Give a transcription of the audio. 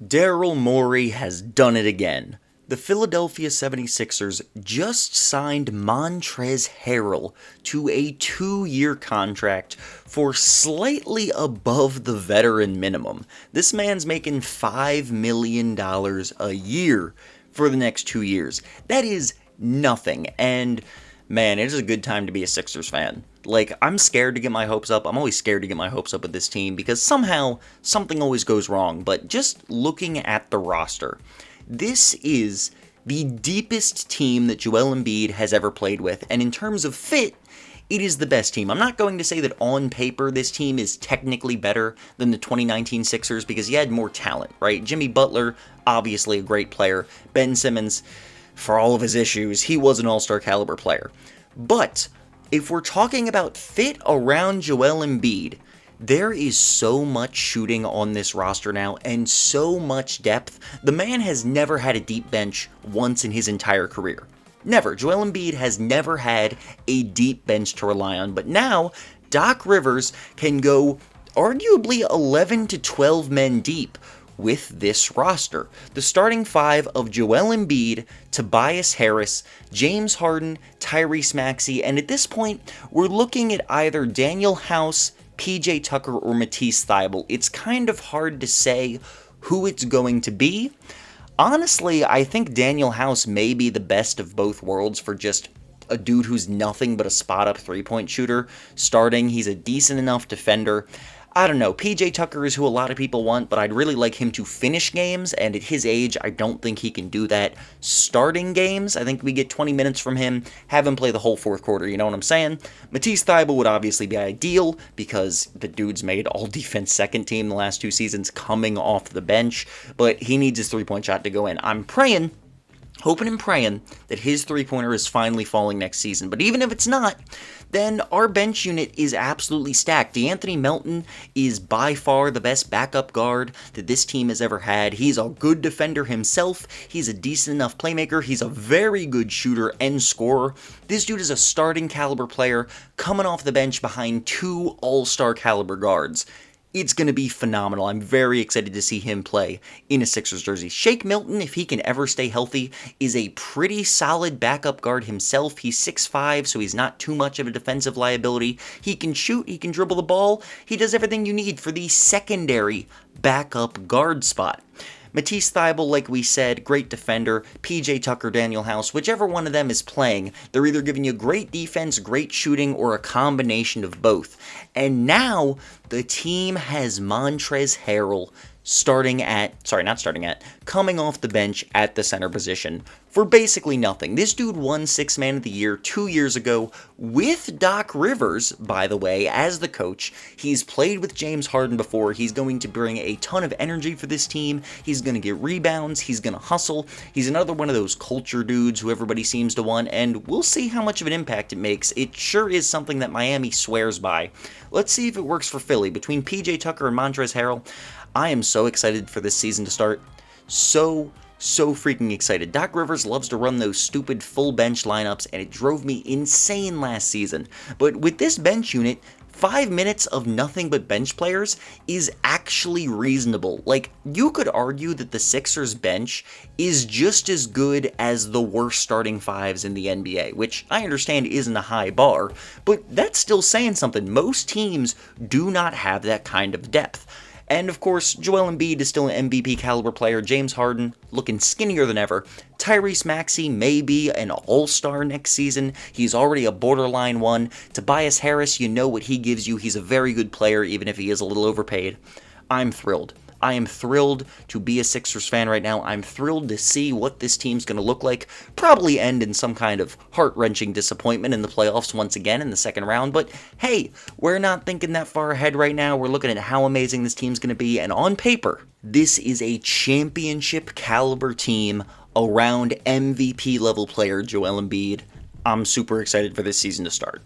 Daryll Morey has done it again. The Philadelphia 76ers just signed Montrez Harrell to a 2-year contract for slightly above the veteran minimum. This man's making $5 million a year for the next 2 years. That is nothing, and man, it is a good time to be a Sixers fan. Like, I'm scared to get my hopes up. I'm always scared to get my hopes up with this team because somehow something always goes wrong. But just looking at the roster, this is the deepest team that Joel Embiid has ever played with. And in terms of fit, it is the best team. I'm not going to say that on paper this team is technically better than the 2019 Sixers because he had more talent, right? Jimmy Butler, obviously a great player. Ben Simmons, for all of his issues, he was an all-star caliber player. But if we're talking about fit around Joel Embiid, there is so much shooting on this roster now and so much depth. The man has never had a deep bench once in his entire career. Never. Joel Embiid has never had a deep bench to rely on. But now, Doc Rivers can go arguably 11 to 12 men deep with this roster. The starting five of Joel Embiid, Tobias Harris, James Harden, Tyrese Maxey, and at this point, we're looking at either Danuel House, PJ Tucker, or Matisse Thybulle. It's kind of hard to say who it's going to be. Honestly, I think Danuel House may be the best of both worlds for just a dude who's nothing but a spot-up three-point shooter starting. He's a decent enough defender. I don't know, PJ Tucker is who a lot of people want, but I'd really like him to finish games, and at his age, I don't think he can do that starting games. I think we get 20 minutes from him, have him play the whole fourth quarter, you know what I'm saying? Matisse Thybulle would obviously be ideal, because the dude's made all-defense second team the last 2 seasons coming off the bench, but he needs his three-point shot to go in. I'm praying, hoping and praying that his three-pointer is finally falling next season. But even if it's not, then our bench unit is absolutely stacked. DeAnthony Melton is by far the best backup guard that this team has ever had. He's a good defender himself. He's a decent enough playmaker. He's a very good shooter and scorer. This dude is a starting caliber player coming off the bench behind 2 all-star caliber guards. It's going to be phenomenal. I'm very excited to see him play in a Sixers jersey. Shake Milton, if he can ever stay healthy, is a pretty solid backup guard himself. He's 6'5", so he's not too much of a defensive liability. He can shoot, he can dribble the ball. He does everything you need for the secondary backup guard spot. Matisse Thybulle, like we said, great defender. PJ Tucker, Danuel House, whichever one of them is playing, they're either giving you great defense, great shooting, or a combination of both. And now, the team has Montrez Harrell coming off the bench at the center position for basically nothing. This dude won 6th Man of the Year 2 years ago with Doc Rivers, by the way, as the coach. He's played with James Harden before. He's going to bring a ton of energy for this team. He's going to get rebounds. He's going to hustle. He's another one of those culture dudes who everybody seems to want, and we'll see how much of an impact it makes. It sure is something that Miami swears by. Let's see if it works for Philly. Between PJ Tucker and Montrez Harrell, I am so excited for this season to start. So freaking excited. Doc Rivers loves to run those stupid full bench lineups, and it drove me insane last season. But with this bench unit, 5 minutes of nothing but bench players is actually reasonable. Like, you could argue that the Sixers bench is just as good as the worst starting fives in the NBA, which I understand isn't a high bar, but that's still saying something. Most teams do not have that kind of depth. And of course, Joel Embiid is still an MVP caliber player. James Harden looking skinnier than ever. Tyrese Maxey may be an all-star next season. He's already a borderline one. Tobias Harris, you know what he gives you. He's a very good player, even if he is a little overpaid. I'm thrilled. I am thrilled to be a Sixers fan right now. I'm thrilled to see what this team's going to look like. Probably end in some kind of heart-wrenching disappointment in the playoffs once again in the second round. But hey, we're not thinking that far ahead right now. We're looking at how amazing this team's going to be. And on paper, this is a championship caliber team around MVP level player Joel Embiid. I'm super excited for this season to start.